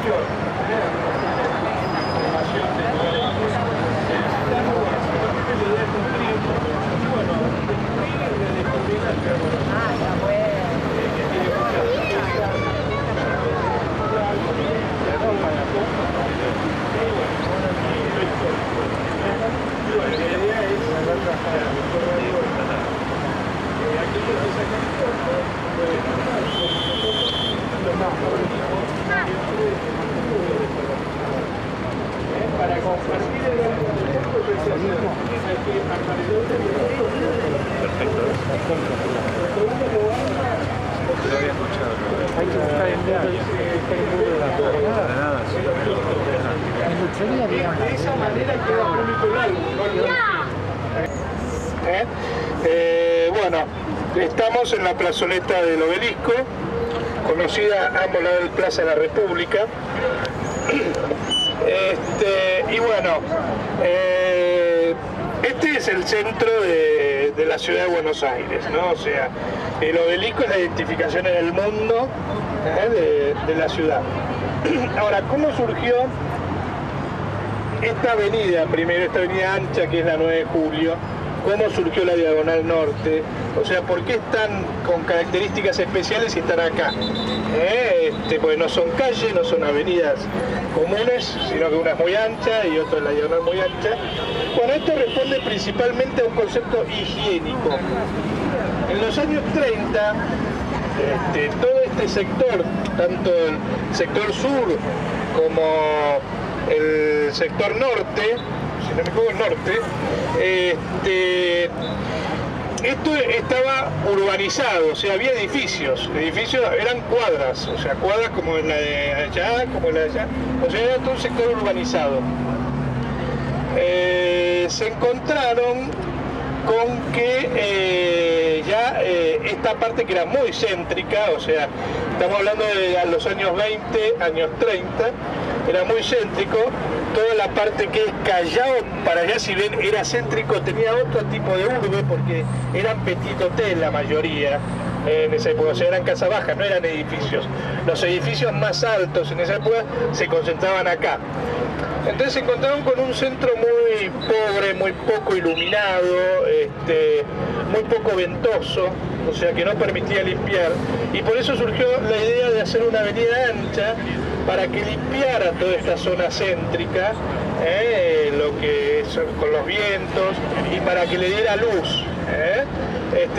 información. Información de toda la cosa. Bueno, descubrir la ciudad de Buenos Aires. Ah, está bueno. Que tiene muchas para compartir el perfecto. Lo había escuchado. Hay que buscar el muro de la coordenada. De nada, sí. En Luchería, digamos. De esa manera queda público el álbum. Bueno, estamos en la plazoleta del Obelisco, conocida a ambos lados del Plaza de la República. Y bueno, este es el centro de la ciudad de Buenos Aires, ¿no? O sea, el Obelisco es la identificación en el mundo de la ciudad. Ahora, ¿cómo surgió esta avenida, primero esta avenida ancha que es la 9 de Julio? ¿Cómo surgió la Diagonal Norte? O sea, ¿por qué están con características especiales y están acá? Pues no son calles, no son avenidas comunes, sino que una es muy ancha y otra es la Diagonal muy ancha. Bueno, esto responde principalmente a un concepto higiénico. En los años 30, todo este sector, tanto el sector sur como el sector norte, si no me equivoco, el norte, esto estaba urbanizado, o sea, había edificios eran cuadras, o sea, cuadras como en la de allá, como en la de allá, o sea, era todo un sector urbanizado. Se encontraron con que esta parte que era muy céntrica, o sea, estamos hablando de los años 20, años 30, era muy céntrico, toda la parte que es Callao para allá, si bien era céntrico, tenía otro tipo de urbe porque eran petit hotel la mayoría en esa época, o sea, eran casas bajas, no eran edificios. Los edificios más altos en esa época se concentraban acá. Entonces se encontraron con un centro muy pobre, muy poco iluminado, muy poco ventoso, o sea que no permitía limpiar, y por eso surgió la idea de hacer una avenida ancha para que limpiara toda esta zona céntrica, lo que es con los vientos, y para que le diera luz.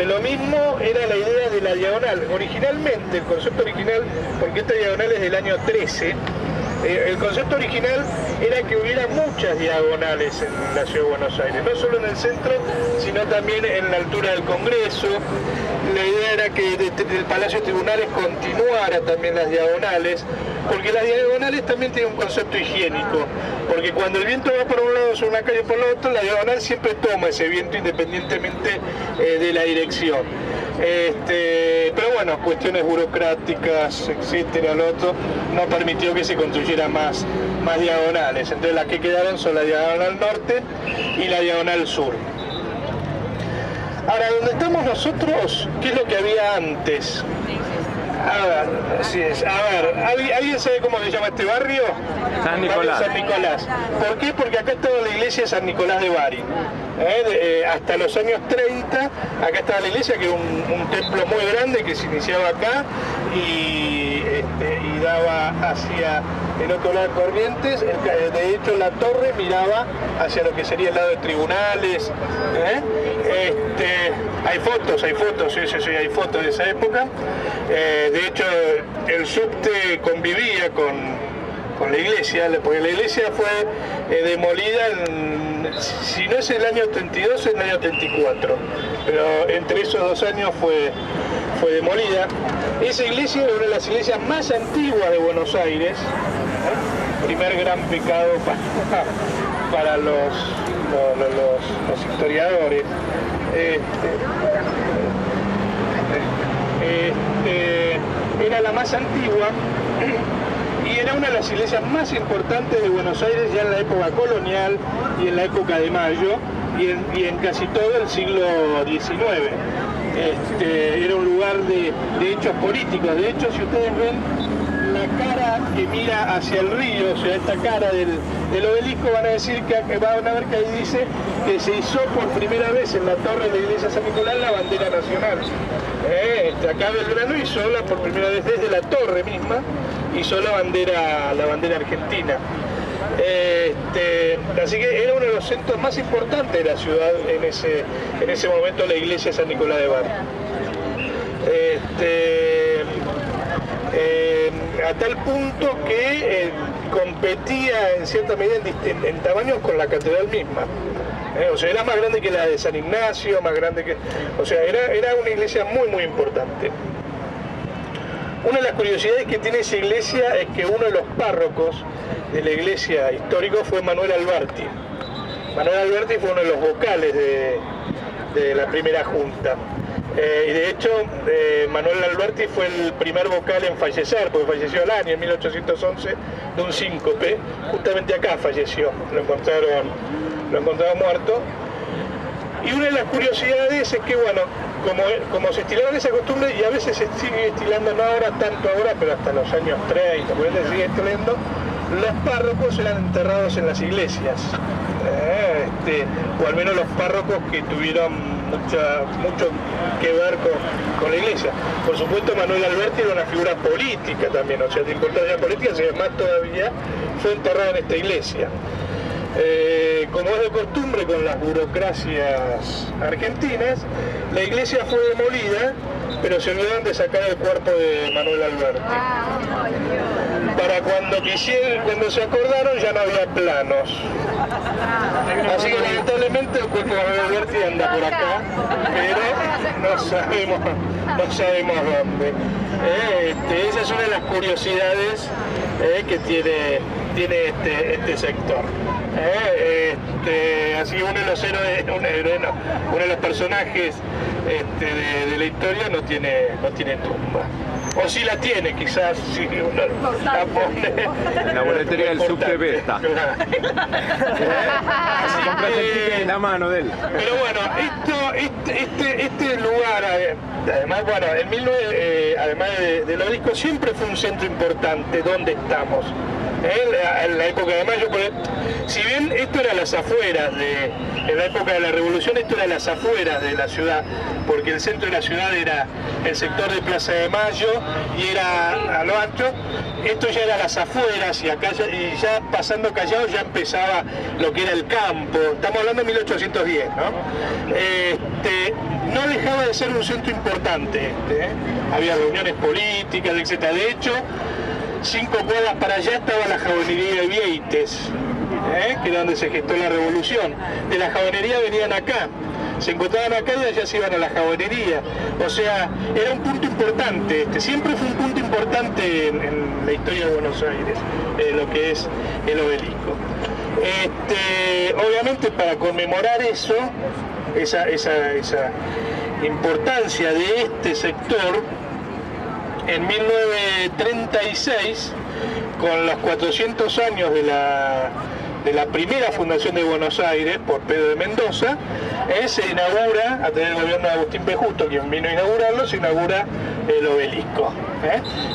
Lo mismo era la idea de la diagonal. Originalmente, el concepto original, porque esta diagonal es del año 13, el concepto original era que hubiera muchas diagonales en la ciudad de Buenos Aires, no solo en el centro, sino también en la altura del Congreso. La idea era que del Palacio de Tribunales continuara también las diagonales, porque las diagonales también tienen un concepto higiénico, porque cuando el viento va por un lado sobre una calle por la otra, la diagonal siempre toma ese viento independientemente de la dirección. Pero bueno, cuestiones burocráticas, etcétera, lo otro, no permitió que se construyera más diagonales. Entonces las que quedaron son la diagonal norte y la diagonal sur. Ahora, donde estamos nosotros, ¿qué es lo que había antes? A ver, así es. A ver, ¿alguien sabe cómo se llama este barrio? San Nicolás. San Nicolás. ¿Por qué? Porque acá estaba la iglesia de San Nicolás de Bari. Hasta los años 30, acá estaba la iglesia, que era un templo muy grande que se iniciaba acá y daba hacia el otro lado de Corrientes. De hecho, la torre miraba hacia lo que sería el lado de tribunales. Hay fotos, sí, hay fotos de esa época. De hecho, el subte convivía con la iglesia, porque la iglesia fue demolida si no es el año 32, es el año 34, pero entre esos 2 años fue demolida. Esa iglesia era una de las iglesias más antiguas de Buenos Aires, primer gran pecado para los historiadores. Era la más antigua y era una de las iglesias más importantes de Buenos Aires ya en la época colonial y en la época de Mayo y en casi todo el siglo XIX. Era un lugar de hechos políticos. De hecho, si ustedes ven la cara que mira hacia el río, o sea, esta cara del obelisco, van a decir van a ver que ahí dice que se izó por primera vez en la torre de la iglesia San Nicolás la bandera nacional. Acá Belgrano hizo por primera vez desde la torre misma, hizo la bandera argentina. Así que era uno de los centros más importantes de la ciudad en ese momento, la iglesia San Nicolás de Bari. A tal punto que competía en cierta medida en tamaños con la catedral misma. O sea, era más grande que la de San Ignacio, más grande que... O sea, era una iglesia muy, muy importante. Una de las curiosidades que tiene esa iglesia es que uno de los párrocos de la iglesia histórico fue Manuel Alberti. Manuel Alberti fue uno de los vocales de la primera junta. Y de hecho, Manuel Alberti fue el primer vocal en fallecer, porque falleció al año, en 1811, de un síncope. Justamente acá falleció, lo encontraron muerto. Y una de las curiosidades es que, bueno, como se estilaba esa costumbre, y a veces se sigue estilando, no ahora tanto ahora, pero hasta los años 30, por se sigue estilando, los párrocos eran enterrados en las iglesias. O al menos los párrocos que tuvieron mucho que ver con la iglesia. Por supuesto, Manuel Alberti era una figura política también, o sea, de importancia política, así que más todavía fue enterrado en esta iglesia. Como es de costumbre con las burocracias argentinas, la iglesia fue demolida, pero se olvidaron de sacar el cuerpo de Manuel Alberti. Para cuando se acordaron ya no había planos. Así que lamentablemente el cuerpo de Manuel Alberti anda por acá, pero no sabemos dónde. Esa es una de las curiosidades que tiene este sector. Así que uno de los héroes, uno de los personajes de la historia no tiene tumba. O si la tiene, quizás, si uno la pone. La boletería del subte Beta. En la mano de él. Pero bueno, este lugar, además, bueno, además del obelisco, siempre fue un centro importante donde estamos. En la época de Mayo, si bien esto era las afueras, en la época de la Revolución, esto era las afueras de la ciudad, porque el centro de la ciudad era el sector de Plaza de Mayo y era a lo ancho. Esto ya era las afueras, y ya pasando Callao ya empezaba lo que era el campo. Estamos hablando de 1810, ¿no? No dejaba de ser un centro importante. Había reuniones políticas, etc. De hecho, 5 cuadras para allá estaba la jabonería de Vieites, que era donde se gestó la revolución. De la jabonería venían acá, se encontraban acá y allá se iban a la jabonería. O sea, era un punto importante, siempre fue un punto importante en la historia de Buenos Aires, lo que es el obelisco. Obviamente, para conmemorar eso, esa importancia de este sector, en 1936, con los 400 años de la primera fundación de Buenos Aires por Pedro de Mendoza, se inaugura, a través del gobierno de Agustín P. Justo, quien vino a inaugurarlo, se inaugura el obelisco.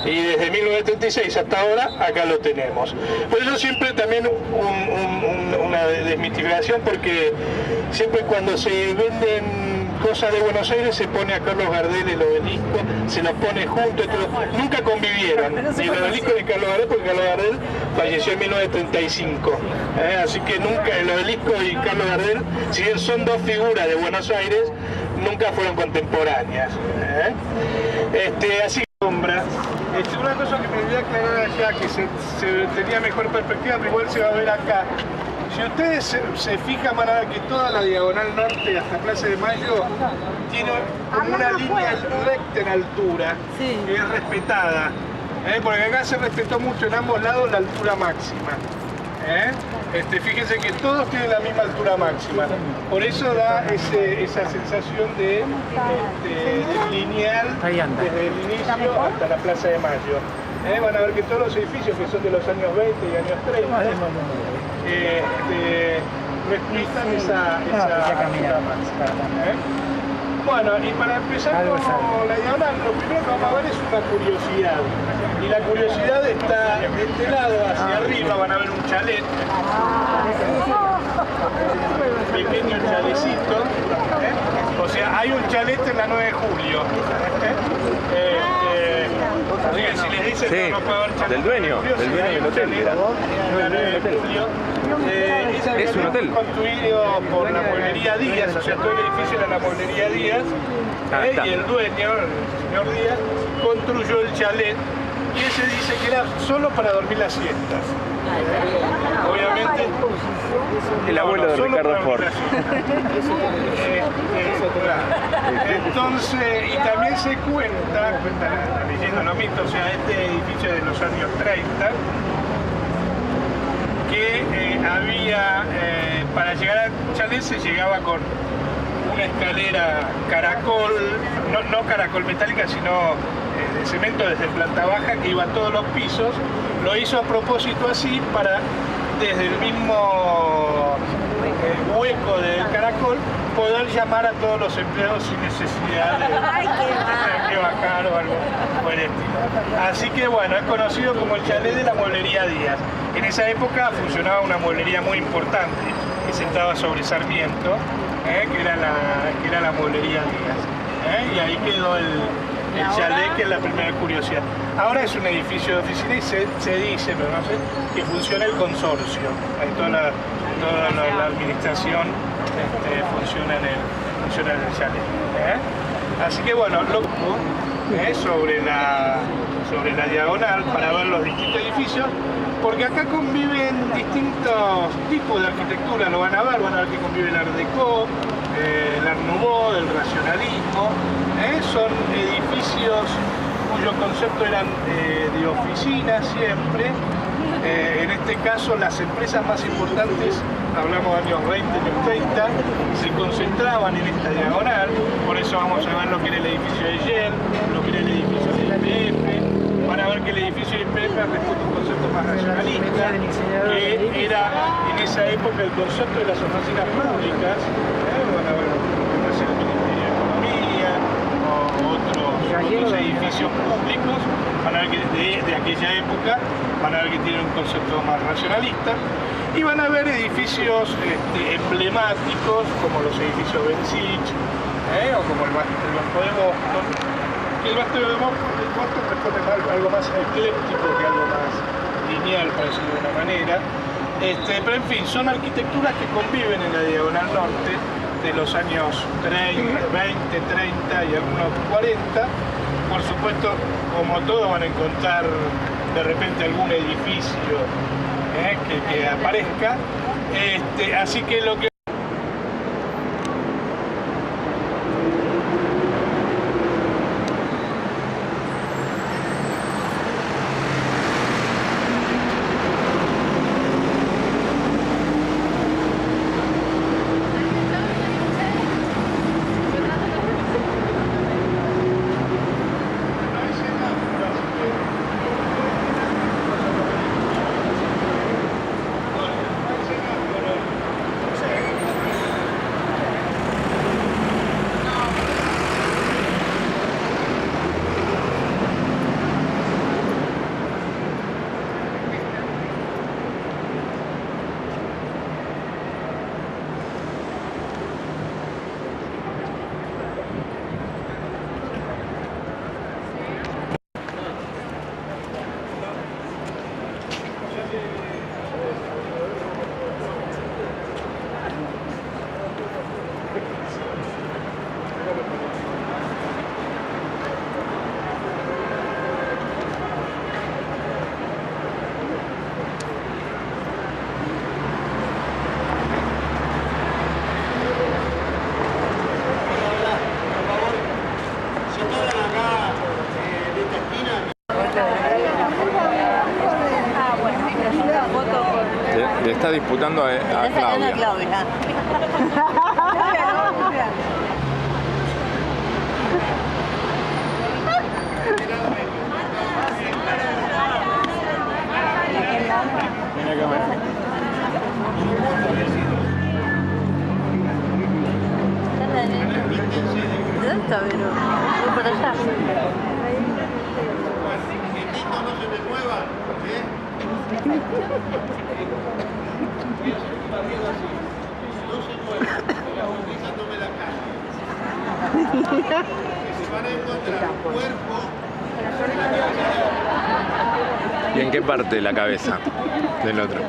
Y desde 1936 hasta ahora, acá lo tenemos. Por eso siempre también una desmitificación, porque siempre cuando se venden cosas de Buenos Aires se pone a Carlos Gardel el obelisco, se los pone juntos, nunca convivieron, ni el obelisco ni Carlos Gardel, porque Carlos Gardel falleció en 1935, así que nunca el obelisco y Carlos Gardel, si bien son dos figuras de Buenos Aires, nunca fueron contemporáneas. Así que sombra. Una cosa que me olvidé aclarar allá, que se tenía mejor perspectiva, pero igual se va a ver acá. Si ustedes se fijan, van a ver que toda la diagonal norte hasta Plaza de Mayo tiene como una línea recta en altura, que es respetada, porque acá se respetó mucho en ambos lados la altura máxima. Fíjense que todos tienen la misma altura máxima, por eso da esa sensación de lineal desde el inicio hasta la Plaza de Mayo. Van a ver que todos los edificios que son de los años 20 y años 30 respetan esa altura máxima. Bueno, y para empezar con la diagonal, lo primero que vamos a ver es una curiosidad. Y la curiosidad está de este lado, hacia arriba, van a ver un chalet. Pequeño chalecito. O sea, hay un chalet en la 9 de julio. Si les dicen Sí, no puede haber chalet del dueño del hotel. Es un hotel. Construido por la mueblería Díaz, o sea, todo el edificio era la mueblería Díaz. Y el dueño, el señor Díaz, construyó el chalet. Y ese dice que era solo para dormir las siestas. Obviamente. El abuelo de Ricardo Ford. Entonces, y también se cuenta la leyenda, no mito, o sea, este edificio de los años 30, que había, para llegar al chalet se llegaba con una escalera caracol, no caracol metálica, sino de cemento desde planta baja, que iba a todos los pisos. Lo hizo a propósito así para, desde el mismo hueco del caracol, poder llamar a todos los empleados sin necesidad de bajar o algo por el estilo. Así que bueno, es conocido como el chalet de la mueblería Díaz. En esa época funcionaba una mueblería muy importante que se sentaba sobre Sarmiento, que era la mueblería Díaz. Y ahí quedó el chalet, que es la primera curiosidad. Ahora es un edificio de oficina y se dice, pero no sé, que funciona el consorcio. Ahí toda la administración funciona en el chalet. Así que bueno, sobre la diagonal para ver los distintos edificios, porque acá conviven distintos tipos de arquitectura, lo van a ver que convive el Art Deco, el Art Nouveau, el racionalismo. Son edificios cuyo concepto eran de oficina siempre. En este caso, las empresas más importantes, hablamos de años 20, años 30, se concentraban en esta diagonal. Por eso vamos a ver lo que era el edificio de Shell, lo que era el edificio de IPF. Van a ver que el edificio de IPF responde a un concepto más racionalista, que era en esa época el concepto de las oficinas públicas. Van a ver lo que es el Ministerio de Economía o otros edificios públicos. Van a ver que de aquella época van a ver que tienen un concepto más racionalista, y van a ver edificios emblemáticos como los edificios Bensich, o como el Banco de Boston. El Banco de Boston responde a algo más ecléctico que algo más lineal, por decirlo de una manera. Pero en fin, son arquitecturas que conviven en la diagonal norte de los años 20, 30 y algunos 40. Por supuesto, como todo, van a encontrar de repente algún edificio que aparezca. Así que lo que Le está disputando a Claudia. gusta, pero voy para allá. Nietito, no se me mueva, no se mueva, pisándome la cara. Se van a encontrar un cuerpo. ¿Y en qué parte de la cabeza del otro?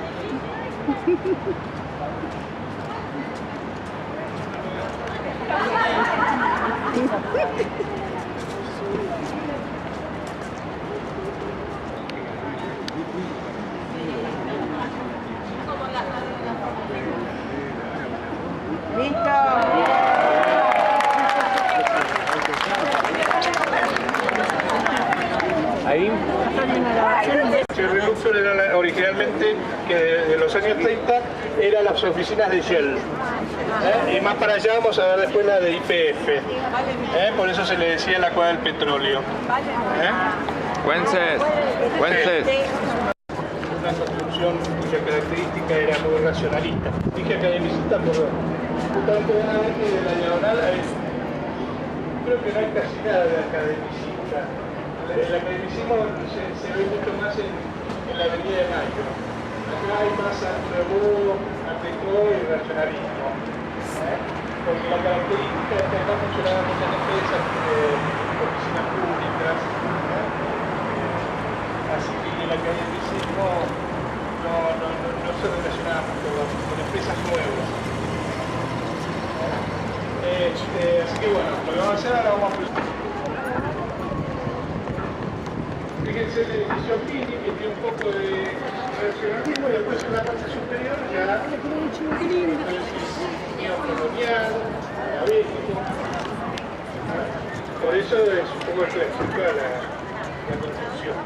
Ahí. El Luxor era originalmente, que de los años 30, eran las oficinas de Shell. Y más para allá vamos a ver después la de YPF. Por eso se le decía la cueva del petróleo. Wences. Una construcción cuya característica era muy racionalista. Dije academicista, perdón. Justamente de la diagonal creo que no hay casi nada de academicista. El academicismo se ve mucho más en la Avenida de Mayo. Acá hay más art déco y racionalismo. Porque la característica es que acá funcionaban muchas empresas, oficinas públicas. Así que el academicismo no se relacionaba mucho con empresas nuevas. Así que bueno, lo que vamos a hacer ahora vamos a... Fíjense el edificio Pini, que tiene un poco de racionalismo, y después en la parte superior ya neocolonial, diabético. Por eso es un poco ecléctica la construcción.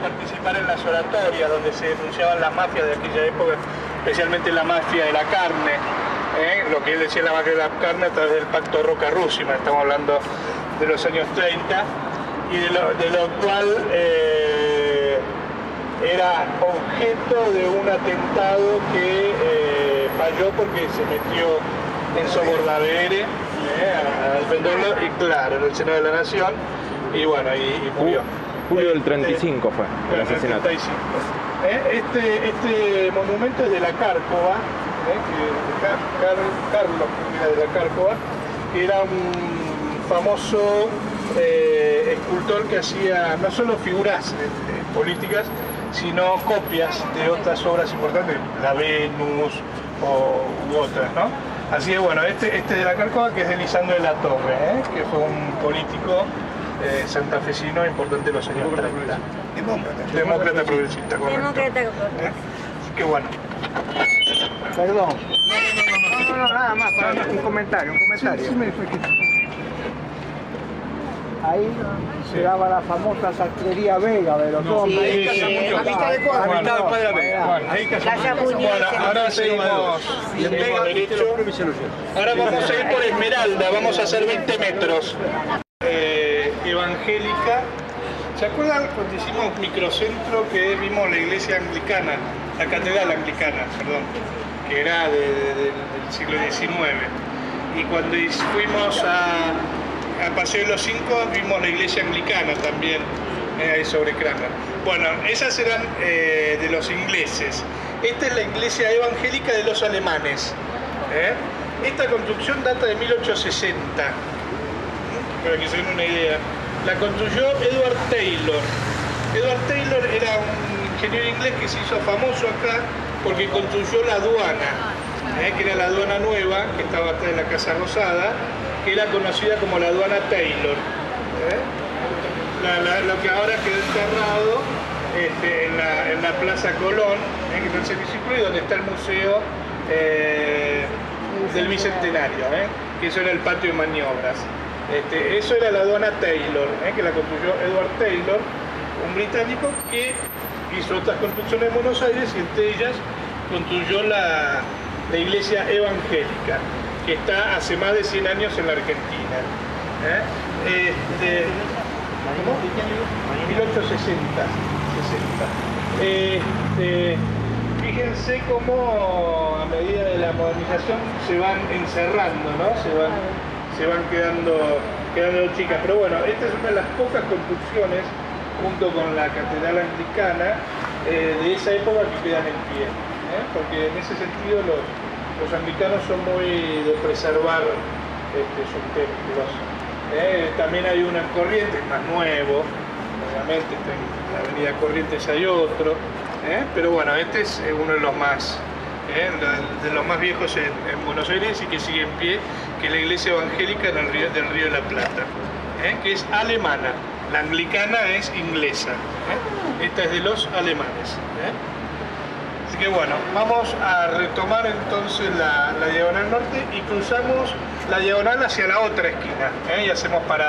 Participar en las oratorias donde se denunciaban las mafias de aquella época, especialmente la mafia de la carne, lo que él decía, la mafia de la carne a través del pacto Roca-Russima. Estamos hablando de los años 30 y de lo cual era objeto de un atentado que falló porque se metió en Sobordavere al venderlo, y claro, en el seno de la nación, y bueno, y murió. Julio del 35 fue el asesinato. 35. Este monumento es de la Cárcova, Carlos I de la Cárcova, que era un famoso escultor que hacía no solo figuras políticas, sino copias de otras obras importantes, la Venus u otras, ¿no? Así que bueno, este de la Cárcova, que es de Lisandro de la Torre, que fue un político santafesino importante en los años 30. Demócrata progresista, correcto. Demócrata progresista. Qué bueno. Perdón. No, nada más, para un comentario. Ahí se daba la famosa sastrería Vega de los hombres. Ahí Casamuñoz. Bueno, ahora seguimos derecho. Ahora vamos a ir por Esmeralda, vamos a hacer 20 metros. Evangélica. ¿Se acuerdan cuando hicimos microcentro que vimos la iglesia anglicana, la catedral anglicana, perdón, que era del siglo XIX? Y cuando fuimos a Paseo de los Cinco vimos la iglesia anglicana también, ahí sobre Cranmer. Bueno, esas eran de los ingleses. Esta es la iglesia evangélica de los alemanes. Esta construcción data de 1860. Para que se den una idea. La construyó Edward Taylor. Edward Taylor era un ingeniero inglés que se hizo famoso acá porque construyó la aduana, que era la aduana nueva, que estaba atrás de la Casa Rosada, que era conocida como la aduana Taylor. Lo que ahora quedó enterrado en la Plaza Colón, que está el semicírculo, y donde está el museo del Bicentenario, que eso era el patio de maniobras. Eso era la aduana Taylor, que la construyó Edward Taylor, un británico que hizo otras construcciones en Buenos Aires y entre ellas construyó la iglesia evangélica, que está hace más de 100 años en la Argentina. ¿Cómo? 1860. Fíjense cómo a medida de la modernización se van encerrando, ¿no? Se van quedando chicas. Pero bueno, esta es una de las pocas construcciones, junto con la catedral anglicana, de esa época que quedan en pie. Porque en ese sentido los anglicanos son muy de preservar sus templos. También hay una en Corrientes, más nuevo, obviamente está en la avenida Corrientes hay otro, pero bueno, este es uno de los más viejos en Buenos Aires y que sigue en pie, que es la iglesia evangélica del Río de la Plata, que es alemana. La anglicana es inglesa, esta es de los alemanes. Así que bueno, vamos a retomar entonces la diagonal norte y cruzamos la diagonal hacia la otra esquina, y hacemos parada.